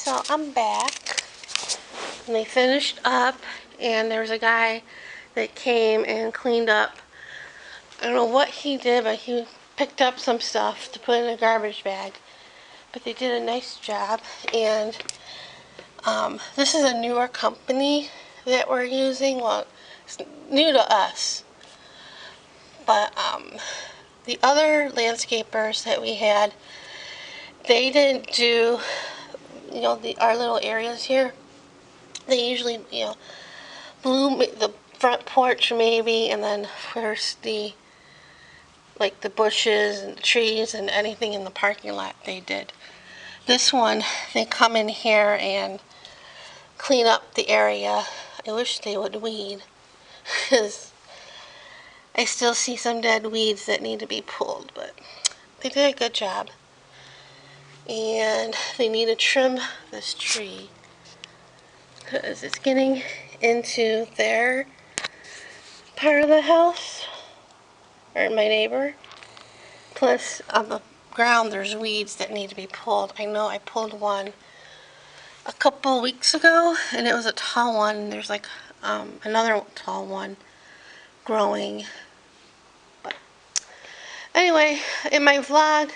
So I'm back, and they finished up, and there was a guy that came and cleaned up. I don't know what he did, but he picked up some stuff to put in a garbage bag. But they did a nice job, and this is a newer company that we're using. Well, it's new to us, but the other landscapers that we had, they didn't do, our little areas here. They usually, blew the front porch maybe, and then first the bushes and the trees and anything in the parking lot they did. This one, they come in here and clean up the area. I wish they would weed, because I still see some dead weeds that need to be pulled, but they did a good job. And they need to trim this tree because it's getting into their part of the house, or my neighbor. Plus, on the ground, there's weeds that need to be pulled. I know I pulled one a couple weeks ago, and it was a tall one. There's another tall one growing. But anyway, in my vlog,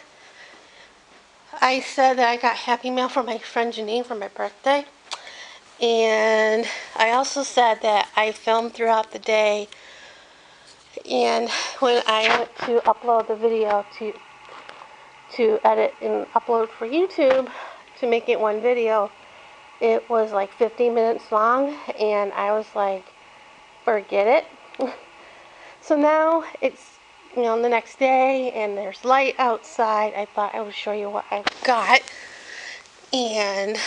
I said that I got Happy Mail from my friend Janine for my birthday. And I also said that I filmed throughout the day. And when I went to upload the video to edit and upload for YouTube to make it one video, it was like 15 minutes long, and I was like, forget it. So now it's, the next day, and there's light outside. I thought I would show you what I've got. And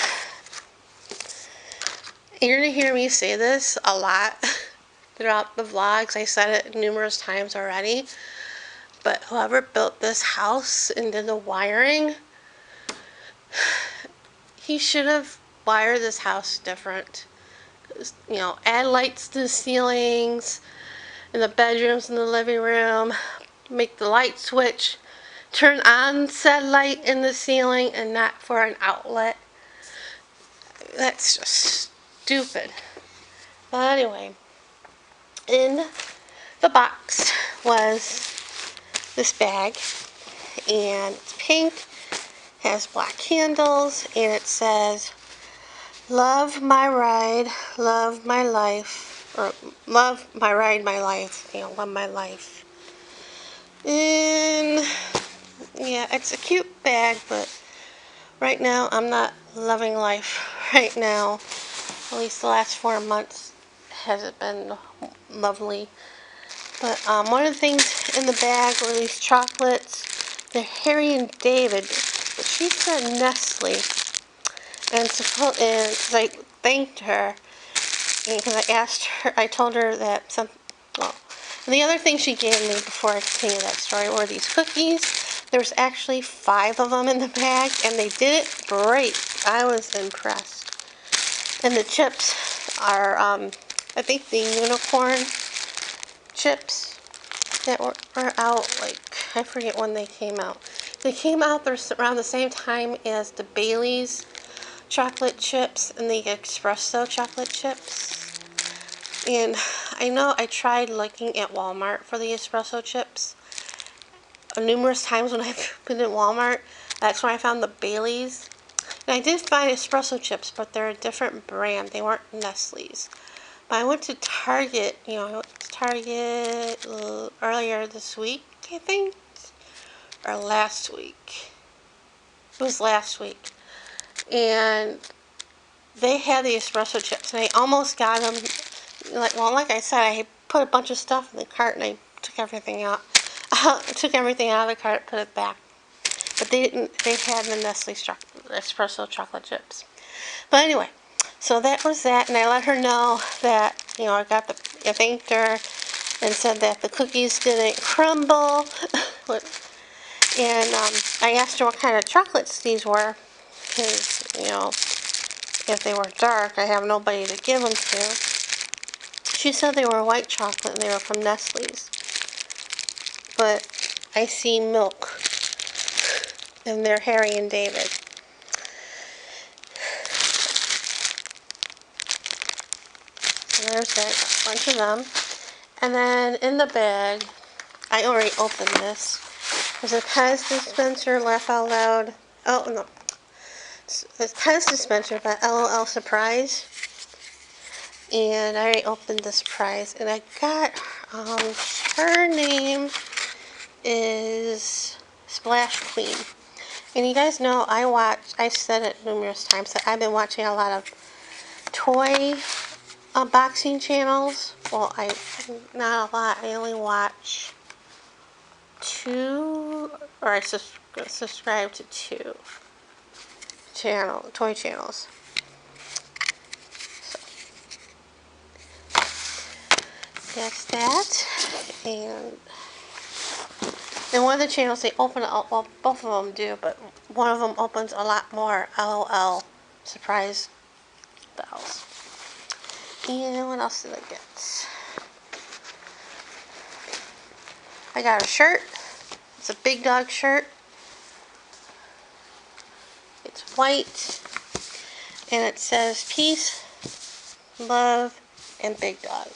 you're going to hear me say this a lot throughout the vlogs. I said it numerous times already. But whoever built this house and did the wiring, he should have wired this house different. Add lights to the ceilings, in the bedrooms, in the living room, make the light switch, turn on said light in the ceiling and not for an outlet. That's just stupid. But anyway, in the box was this bag, and it's pink, has black handles, and it says, love my ride, love my life, or love my ride, my life, love my life. And yeah, it's a cute bag, but right now I'm not loving life right now. At least the last 4 months hasn't been lovely. But one of the things in the bag were these chocolates. They're Harry and David, but she said Nestle. And because I thanked her, because I told her that and the other thing she gave me before I continue that story were these cookies. There's actually 5 of them in the bag, and they did it great. I was impressed. And the chips are, I think, the unicorn chips that were out, I forget when they came out. They came out around the same time as the Bailey's chocolate chips and the espresso chocolate chips. And I know I tried looking at Walmart for the espresso chips numerous times when I've been at Walmart. That's where I found the Bailey's. And I did find espresso chips, but they're a different brand. They weren't Nestle's. But I went to Target, earlier this week, I think, or last week. It was last week. And they had the espresso chips, and I almost got them. Like I said, I put a bunch of stuff in the cart, and I took everything out. Took everything out of the cart, put it back. But they didn't. They had the Nestle espresso chocolate chips. But anyway, so that was that, and I let her know that I thanked her and said that the cookies didn't crumble. And I asked her what kind of chocolates these were, because if they were dark, I have nobody to give them to. She said they were white chocolate and they were from Nestle's. But I see milk, and they're Harry and David. there's that, a bunch of them. And then in the bag, I already opened this. There's a Pez dispenser, laugh out loud. Oh, no. It's Pez dispenser, but LOL surprise. And I already opened the surprise. And I got, her name is Splash Queen. And you guys know I've said it numerous times, that I've been watching a lot of toy unboxing channels. Well, not a lot. I only watch 2, or I subscribe to 2 toy channels. So, that's that. And one of the channels, they open it up, well, both of them do, but one of them opens a lot more LOL surprise bells. And what else did I get? I got a shirt. It's a Big Dog shirt. It's white. And it says peace, love, and Big Dog.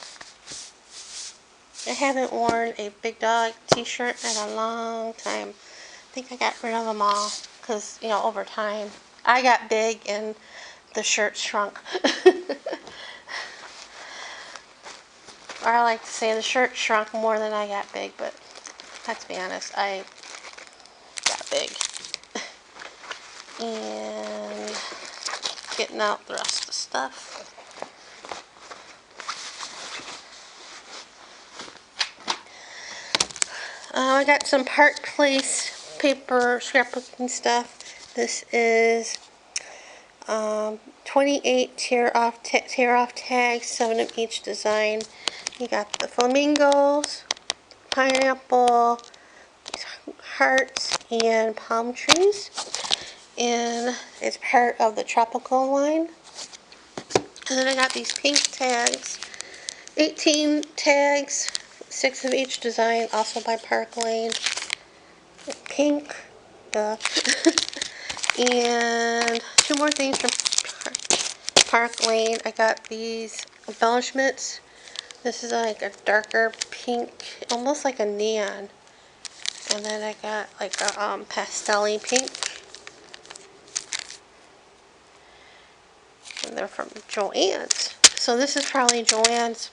I haven't worn a Big Dog t-shirt in a long time. I think I got rid of them all because, you know, over time I got big and the shirt shrunk. Or I like to say the shirt shrunk more than I got big, but let's be honest, I got big. And getting out the rest of the stuff. I got some Park Place paper scrapbooking stuff. This is 28 tear off tags, 7 of each design. You got the flamingos, pineapple, hearts, and palm trees. And it's part of the tropical line. And then I got these pink tags, 18 tags, 6 of each design, also by Park Lane. Pink, duh. And 2 more things from Park Lane. I got these embellishments. This is like a darker pink, almost like a neon. And then I got like a pastel-y pink. And they're from Joann's. So this is probably Joann's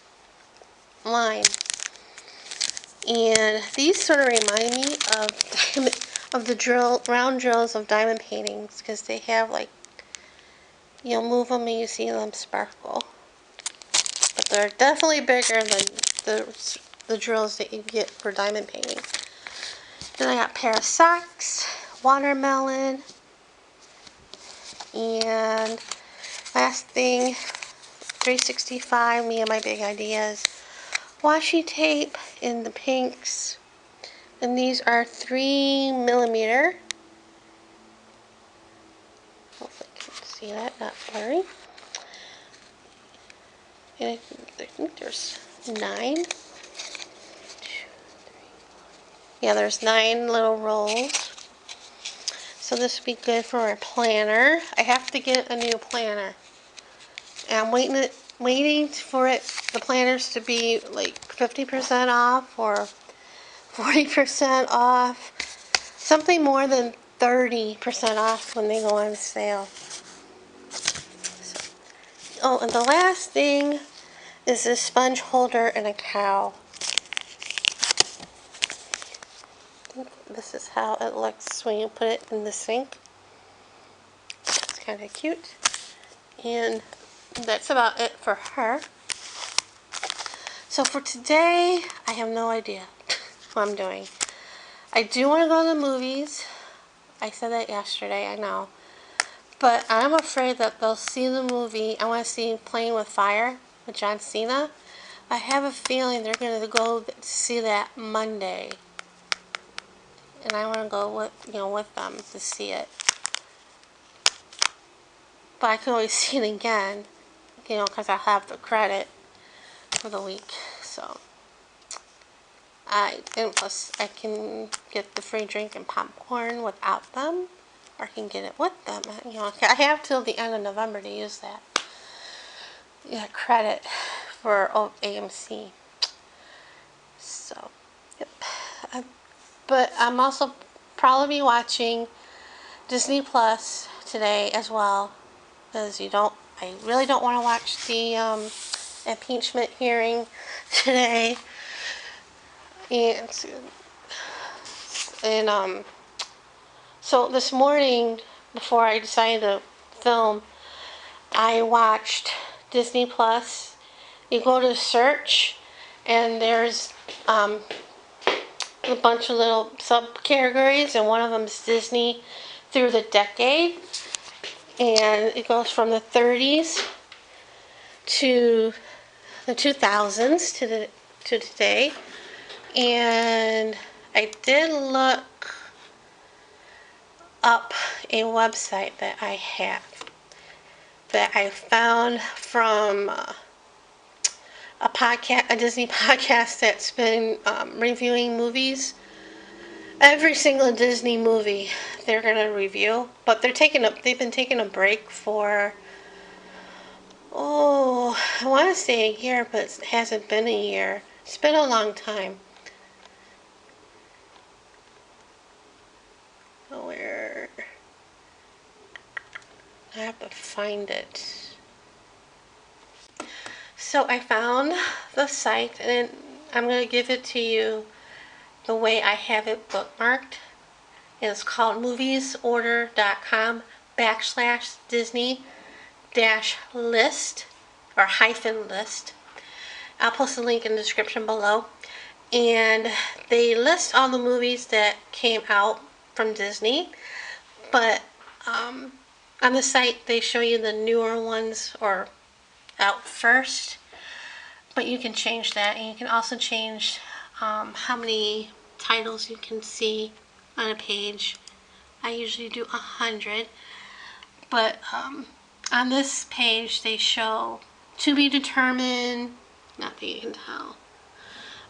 line. And these sort of remind me of the round drills of diamond paintings, because they have like, you'll move them and you see them sparkle. But they're definitely bigger than the drills that you get for diamond painting. Then I got a pair of socks, watermelon, and last thing, 365, me and my big ideas. Washi tape in the pinks, and these are 3mm. Hopefully you can see that, not blurry. And I think there's 9. Yeah, there's 9 little rolls. So this would be good for a planner. I have to get a new planner. And I'm waiting for the planners to be like 50% off or 40% off. Something more than 30% off when they go on sale. So, oh, and the last thing is this sponge holder and a cow. This is how it looks when you put it in the sink. It's kind of cute. And that's about it for her. So for today, I have no idea what I'm doing. I do want to go to the movies. I said that yesterday, I know. But I'm afraid that they'll see the movie. I want to see Playing with Fire with John Cena. I have a feeling they're going to go see that Monday. And I want to go with them to see it. But I can always see it again, because I have the credit for the week. So, and plus I can get the free drink and popcorn without them, or I can get it with them. I have till the end of November to use that credit for AMC. So, yep. But I'm also probably watching Disney Plus today as well, because I really don't want to watch the impeachment hearing today. And so this morning, before I decided to film, I watched Disney Plus. You go to search, and there's a bunch of little subcategories, and one of them is Disney through the decade, and it goes from the 30s to the 2000s to today. And I did look up a website that I have that I found from a Disney podcast that's been reviewing movies. Every single Disney movie they're gonna review, but they've been taking a break for, I want to say a year, but it hasn't been a year. It's been a long time. Where I have to find it. So I found the site, and I'm going to give it to you the way I have it bookmarked. It's called moviesorder.com/Disney-list or hyphen list. I'll post a link in the description below. And they list all the movies that came out from Disney, but on the site they show you the newer ones or out first. But you can change that, and you can also change how many titles you can see on a page. I usually do 100, but on this page they show to be determined, not that you can tell,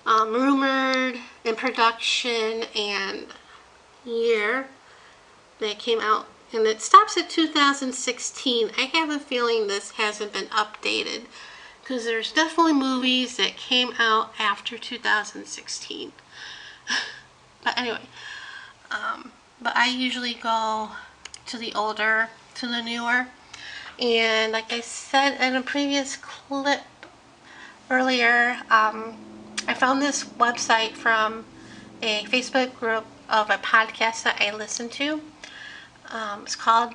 rumored, in production, and year that came out, and it stops at 2016. I have a feeling this hasn't been updated, because there's definitely movies that came out after 2016. But anyway, but I usually go to the newer. And like I said in a previous clip earlier, I found this website from a Facebook group of a podcast that I listen to. It's called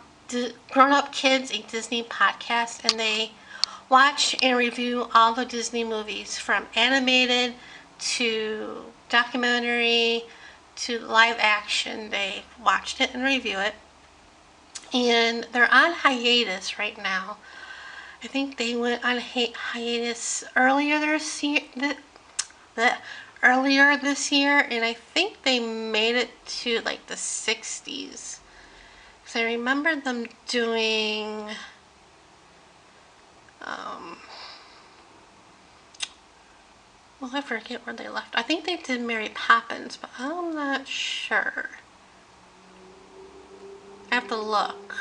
Grown Up Kids, a Disney podcast, and they watch and review all the Disney movies, from animated to documentary to live action. They watched it and review it. And they're on hiatus right now. I think they went on hiatus earlier this year, and I think they made it to like the 60s. So I remember them doing well, I forget where they left. I think they did Mary Poppins, but I'm not sure. I have to look.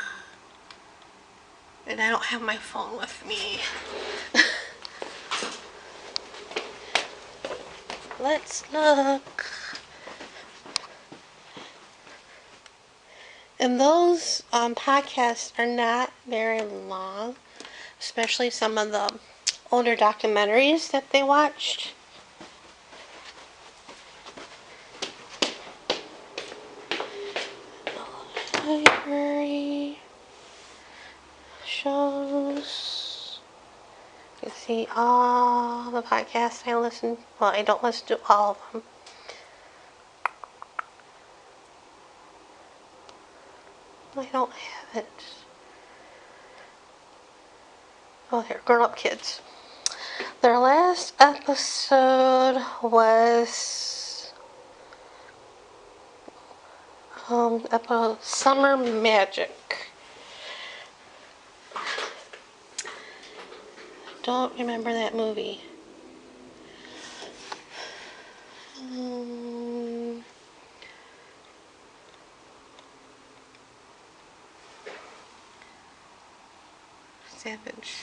And I don't have my phone with me. Let's look. And those podcasts are not very long, especially some of the older documentaries that they watched. Library shows. You can see all the podcasts I listen. Well, I don't listen to all of them. I don't have it. Oh, here, Grown Up Kids. Their last episode was about Summer Magic. Don't remember that movie. Savage.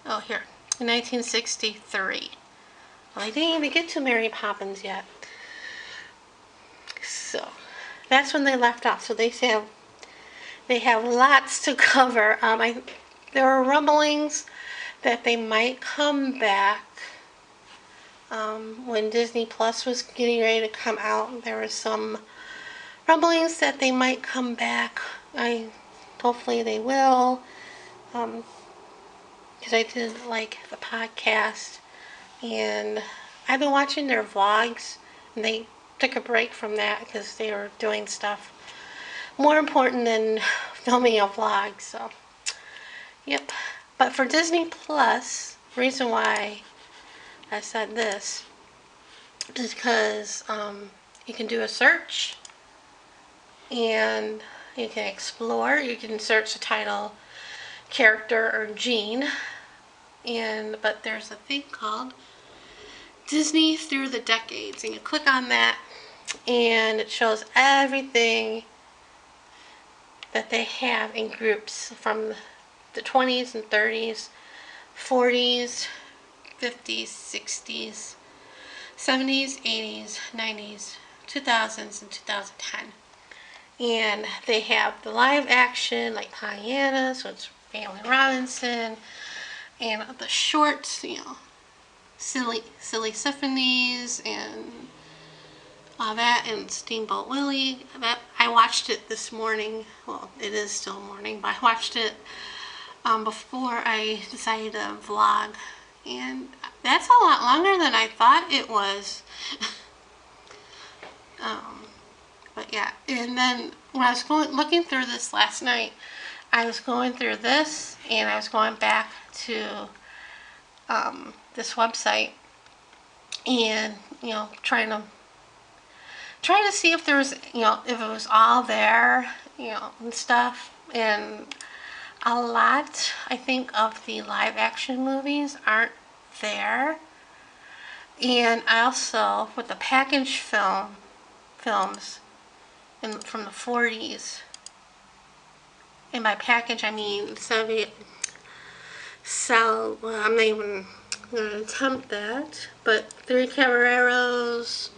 Oh, here. In 1963. Well, I didn't even get to Mary Poppins yet. So, that's when they left off. So they have lots to cover. There are rumblings that they might come back. When Disney Plus was getting ready to come out, there was some rumblings that they might come back. Hopefully they will, because I did like the podcast, and I've been watching their vlogs, and they took a break from that because they were doing stuff more important than filming a vlog. So, yep. But for Disney Plus, the reason why I said this is because you can do a search and you can explore. You can search the title, character, or gene, but there's a thing called Disney Through the Decades, and you click on that and it shows everything that they have in groups from the 20s and 30s, 40s, 50s, 60s, 70s, 80s, 90s, 2000s, and 2010. And they have the live action, like Pollyanna, so it's Family Robinson, and the shorts, Silly Symphonies, and all that, and Steamboat Willie. I watched it this morning. Well, it is still morning, but I watched it before I decided to vlog, and that's a lot longer than I thought it was. But yeah, and then when I was looking through this last night, I was going through this, and I was going back to this website, and trying to see if there was, if it was all there, and stuff. And a lot, I think, of the live action movies aren't there. And I also, with the package films from the 40s, and by package I mean Soviet cell. Well, I'm not even going to attempt that, but Three Caballeros,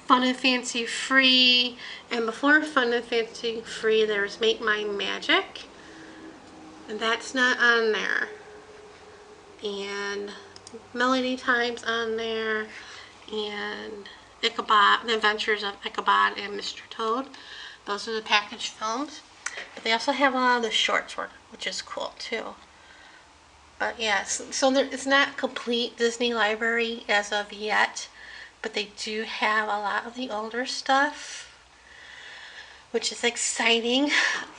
Fun and Fancy Free, and before Fun and Fancy Free there's Make My Magic, and that's not on there. And Melody Time's on there, and Ichabod, The Adventures of Ichabod and Mr. Toad. Those are the package films. But they also have a lot of the shorts, which is cool too. But yes, so it's not complete Disney library as of yet, but they do have a lot of the older stuff, which is exciting.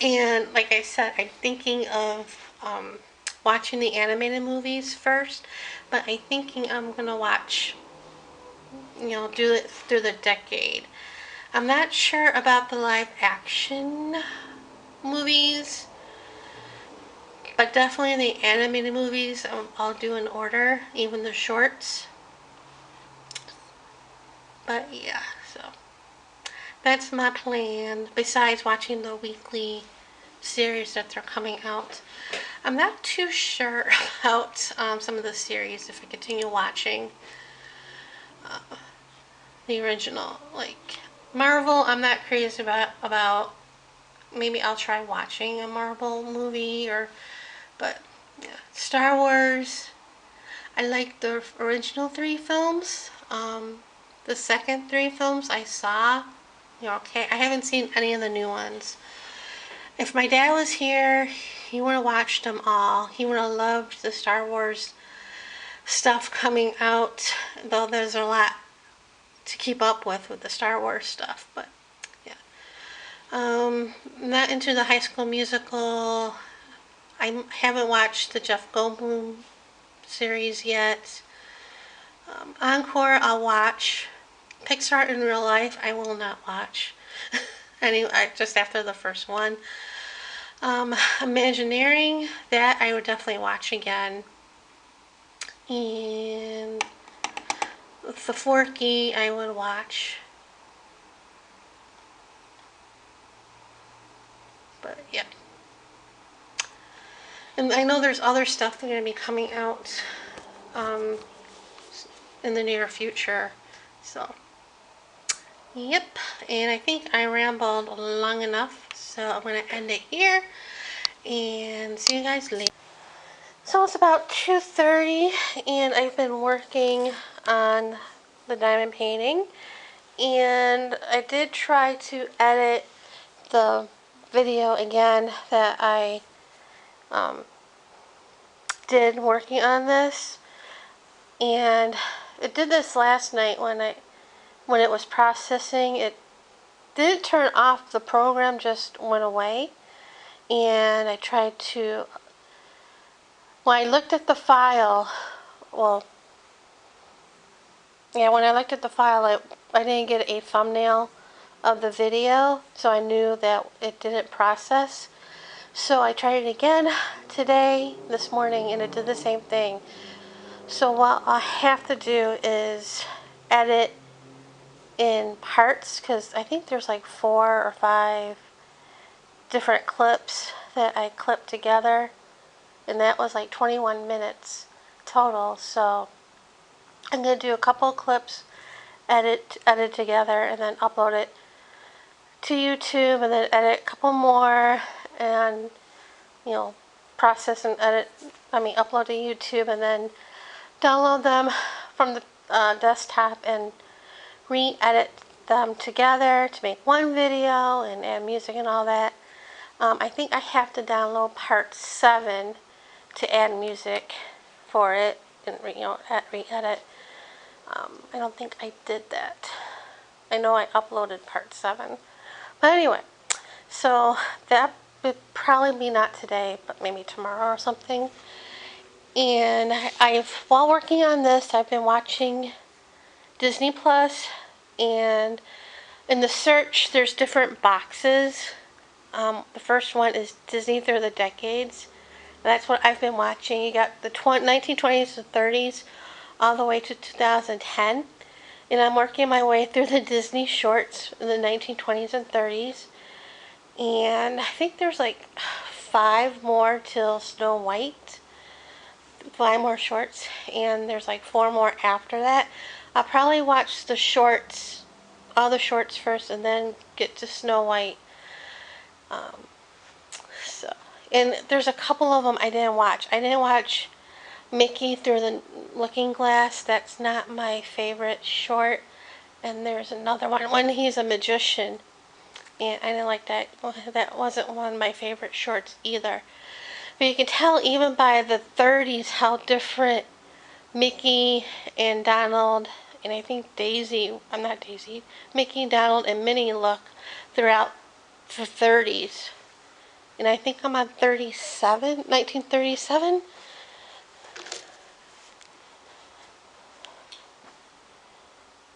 And like I said, I'm thinking of watching the animated movies first, but I'm thinking I'm gonna watch, do it through the decade. I'm not sure about the live action movies, but definitely the animated movies I'll do in order, even the shorts. But yeah, so that's my plan, besides watching the weekly series that they're coming out. I'm not too sure about some of the series if I continue watching the original. Like Marvel, I'm not crazy about. Maybe I'll try watching a Marvel movie, but yeah. Star Wars, I like the original 3 films. The second 3 films I saw, okay. I haven't seen any of the new ones. If my dad was here, he would have watched them all. He would have loved the Star Wars stuff coming out, though there's a lot to keep up with the Star Wars stuff. But yeah, not into the High School Musical. I haven't watched the Jeff Goldblum series yet. Encore I'll watch. Pixar in Real Life I will not watch. Anyway, just after the first one. Imagineering, that I would definitely watch again. And the Forky I would watch. But yeah. And I know there's other stuff that's going to be coming out in the near future. So, yep. And I think I rambled long enough, so I'm going to end it here and see you guys later. So it's about 2:30 and I've been working on the diamond painting, and I did try to edit the video again that I did working on this, and it did this last night when it was processing. It didn't turn off, the program just went away, and I tried to, when I looked at the file, well, yeah, when I looked at the file, I didn't get a thumbnail of the video, so I knew that it didn't process. So I tried it again today, this morning, and it did the same thing. So what I have to do is edit in parts, because I think there's like 4 or 5 different clips that I clipped together, and that was like 21 minutes total. So I'm going to do a couple of clips, edit together, and then upload it to YouTube, and then edit a couple more, and process and upload to YouTube, and then download them from the desktop and re-edit them together to make one video and add music and all that. I think I have to download part 7 to add music for it and re-edit. I don't think I did that. I know I uploaded part 7. But anyway, so that would probably be not today, but maybe tomorrow or something. And while working on this, I've been watching Disney Plus, and in the search, there's different boxes. The first one is Disney Through the Decades. That's what I've been watching. You got the 1920s to 30s, all the way to 2010. And I'm working my way through the Disney shorts in the 1920s and 30s. And I think there's like 5 more till Snow White. 5 more shorts, and there's like 4 more after that. I'll probably watch the shorts, all the shorts first, and then get to Snow White. And there's a couple of them I didn't watch. I didn't watch Mickey Through the Looking Glass. That's not my favorite short. And there's another one when he's a magician, and I didn't like that. That wasn't one of my favorite shorts either. But you can tell even by the 30s how different Mickey and Donald, and I think Mickey, Donald, and Minnie look throughout the 30s. And I think I'm on 1937.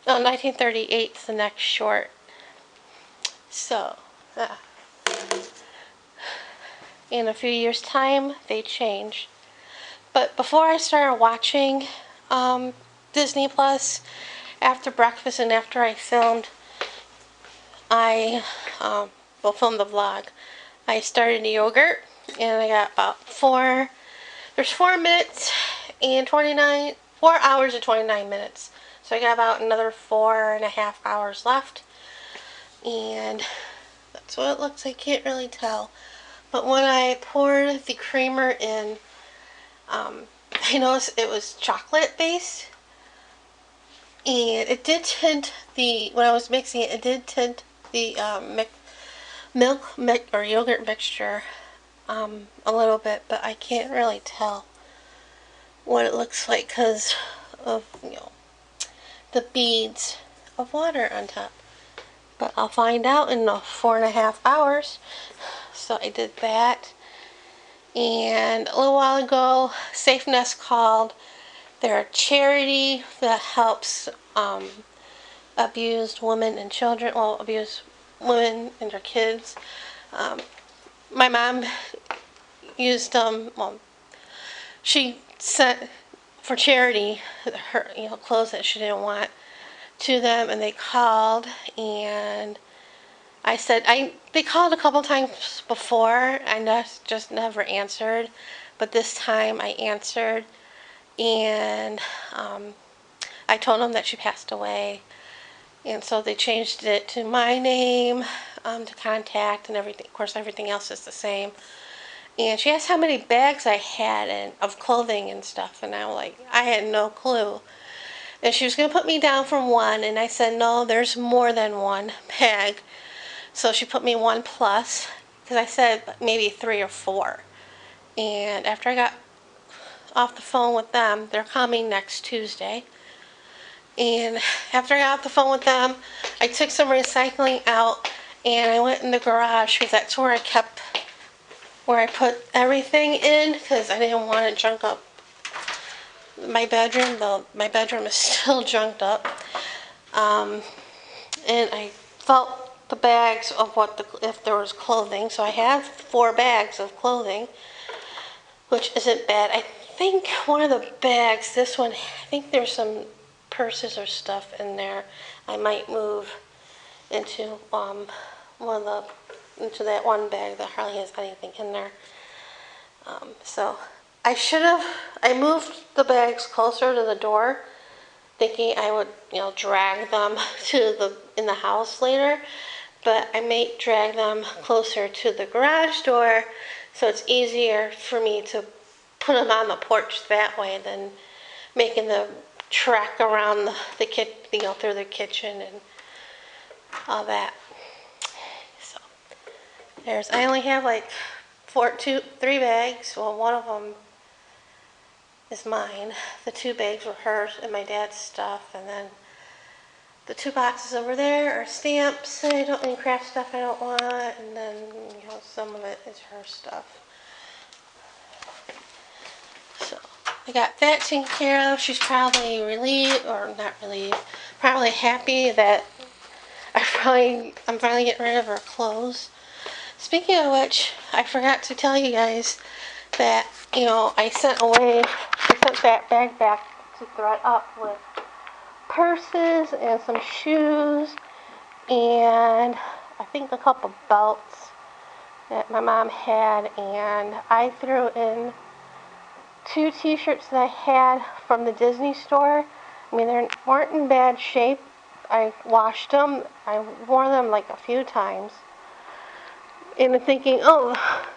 Oh, 1938 is the next short. So, in a few years' time, they change. But before I started watching Disney Plus, after breakfast and after I filmed, filmed the vlog, I started yogurt, and I got about 4 minutes and 4 hours and 29 minutes. So I got about another 4.5 hours left, and that's what it looks like. I can't really tell. But when I poured the creamer in, I noticed it was chocolate based, and it did tint when I was mixing it, it did tint the yogurt mixture a little bit, but I can't really tell what it looks like because of the beads of water on top. But I'll find out in 4.5 hours. So I did that. And a little while ago, Safe Nest called. They're a charity that helps abused women and children, abused women and their kids. My mom used she sent for charity her clothes that she didn't want to them, and they called, and I said they called a couple times before, and I just never answered, but this time I answered, and I told them that she passed away, and so they changed it to my name, to contact and everything. Of course, everything else is the same. And she asked how many bags I had of clothing and stuff, and I had no clue. And she was going to put me down from one, and I said, no, there's more than one bag. So she put me 1 plus, because I said maybe 3 or 4. And after I got off the phone with them, they're coming next Tuesday. And after I got off the phone with them, I took some recycling out, and I went in the garage, because that's where I put everything in, because I didn't want to junk up my bedroom, though my bedroom is still junked up. And I felt the bags of if there was clothing. So I have 4 bags of clothing, which isn't bad. I think one of the bags, this one, I think there's some purses or stuff in there. I might move into into that one bag that hardly has anything in there. So I moved the bags closer to the door, thinking I would, drag them in the house later, but I may drag them closer to the garage door, so it's easier for me to put them on the porch that way than making the trek around through the kitchen and all that. So I only have like 3 bags. Well, one of them is mine. The 2 bags were hers and my dad's stuff, and then the 2 boxes over there are stamps and craft stuff I don't want, and then some of it is her stuff. So I got that taken care of. She's probably relieved, or not relieved, probably happy that I'm finally getting rid of her clothes. Speaking of which, I forgot to tell you guys that I sent that bag back to thread up with purses and some shoes and I think a couple belts that my mom had, and I threw in 2 t-shirts that I had from the Disney store. I mean, they weren't in bad shape. I washed them. I wore them like a few times. And I'm thinking, oh,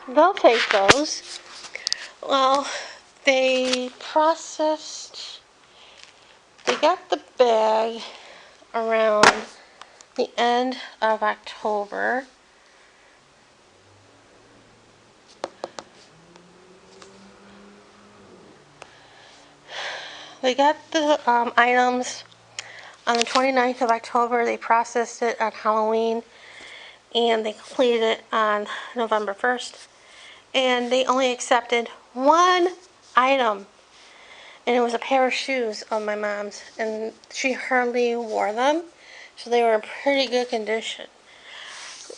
they'll take those. Well, they got the bag around the end of October. They got the items on the 29th of October. They processed it on Halloween, and they completed it on November 1st. And they only accepted 1 item, and it was a pair of shoes of my mom's, and she hardly wore them, so they were in pretty good condition.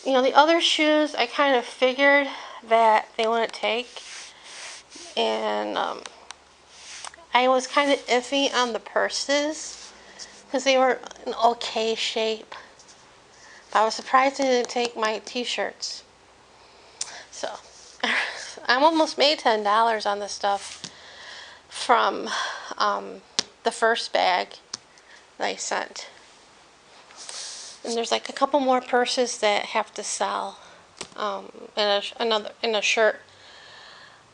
The other shoes, I kind of figured that they wouldn't take, and I was kind of iffy on the purses because they were in okay shape. But I was surprised they didn't take my t-shirts. So I'm almost made $10 on this stuff from the first bag that I sent. And there's like a couple more purses that have to sell, and a shirt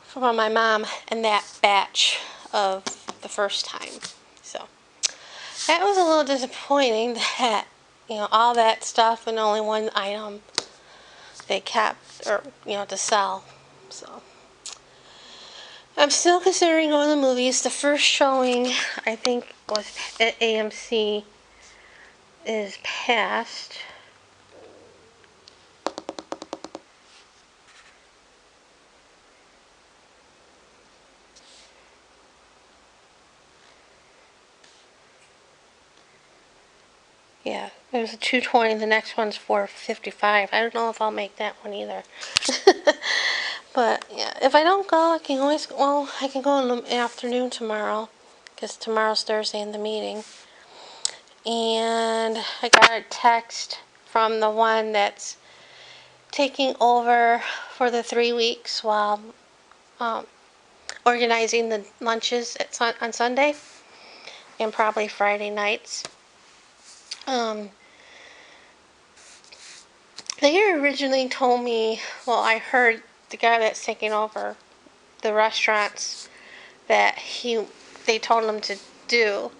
from my mom and that batch of the first time. So that was a little disappointing that all that stuff and only 1 item they kept, or to sell. So I'm still considering going to the movies. The first showing, I think, was at AMC is past. Yeah, it was a 220. The next one's 455. I don't know if I'll make that one either. But yeah, if I don't go, I can go in the afternoon tomorrow, because tomorrow's Thursday in the meeting. And I got a text from the one that's taking over for the 3 weeks while organizing the lunches on Sunday and probably Friday nights. They originally told me, well, I heard the guy that's taking over the restaurants that they told him to do,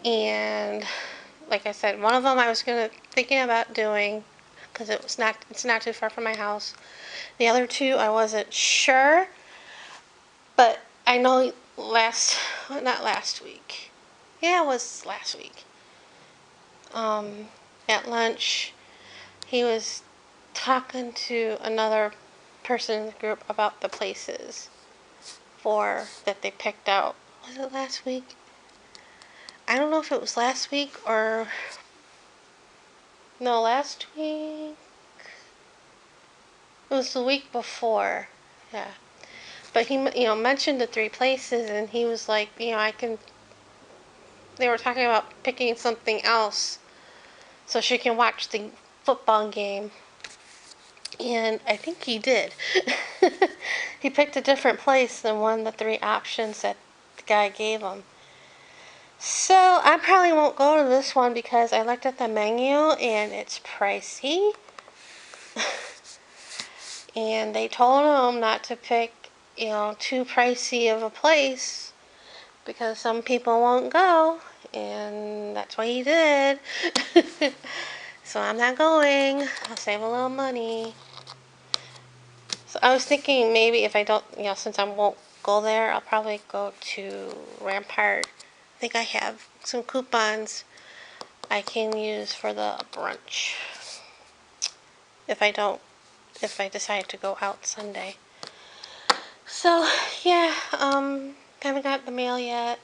and like I said, one of them I was thinking about doing because it's not too far from my house. The other two I wasn't sure, but I know not last week. Yeah, it was last week. At lunch, he was talking to another person in the group about the places that they picked out. Was it last week? I don't know if it was last week or no, last week. It was the week before. Yeah. But he, mentioned the 3 places, and he was like, I can. They were talking about picking something else so she can watch the football game. And I think he did. He picked a different place than one of the 3 options that the guy gave him. So I probably won't go to this one because I looked at the menu and it's pricey. And they told him not to pick, too pricey of a place because some people won't go. And that's what he did. So I'm not going. I'll save a little money. So I was thinking maybe if I don't, since I won't go there, I'll probably go to Rampart. I think I have some coupons I can use for the brunch if I decide to go out Sunday. So yeah, haven't got the mail yet.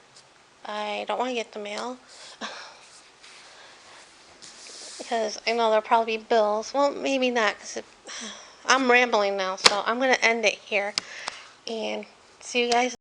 I don't want to get the mail because I know there'll probably be bills. Well, maybe not because I'm rambling now, so I'm gonna end it here and see you guys